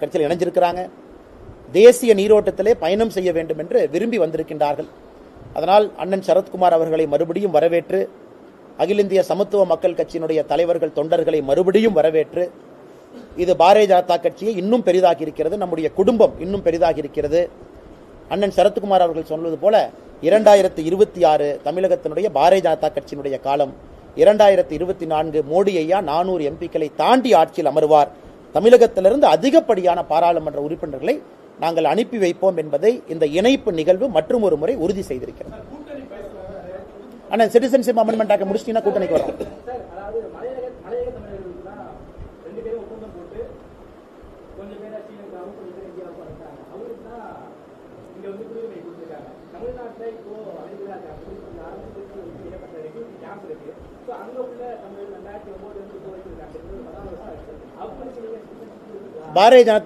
கட்சியில் இணைஞ்சிருக்கிறாங்க. தேசிய நீரோட்டத்திலே பயணம் செய்ய வேண்டும் என்று விரும்பி வந்திருக்கின்றார்கள். அதனால் அண்ணன் சரத்குமார் அவர்களை மறுபடியும் வரவேற்று, அகில இந்திய சமத்துவ மக்கள் கட்சியினுடைய தலைவர்கள் தொண்டர்களை மறுபடியும் வரவேற்று, இது பாரதிய ஜனதா கட்சியை இன்னும் பெரிதாகி இருக்கிறது, நம்முடைய குடும்பம் இன்னும் பெரிதாகி இருக்கிறது. அண்ணன் சரத்குமார் அவர்கள் சொன்னது போல 2026 தமிழகத்தினுடைய பாரதிய ஜனதா கட்சியினுடைய காலம். 2024 மோடி ஐயா 400 எம்பிக்களை தாண்டி ஆட்சியில் அமர்வார். தமிழகத்திலிருந்து அதிகப்படியான பாராளுமன்ற உறுப்பினர்களை நாங்கள் அனுப்பி வைப்போம் என்பதை இந்த இணைப்பு நிகழ்வு மற்றும் ஒரு முறை உறுதி செய்திருக்கிறது. அண்ணன் சிட்டிசன்ஷிப் அமெண்ட்மெண்ட் ஆக்ட் முடிச்சிட்டீங்கன்னா கூட்டணிக்கு வரும். பாரதிய ஜனதா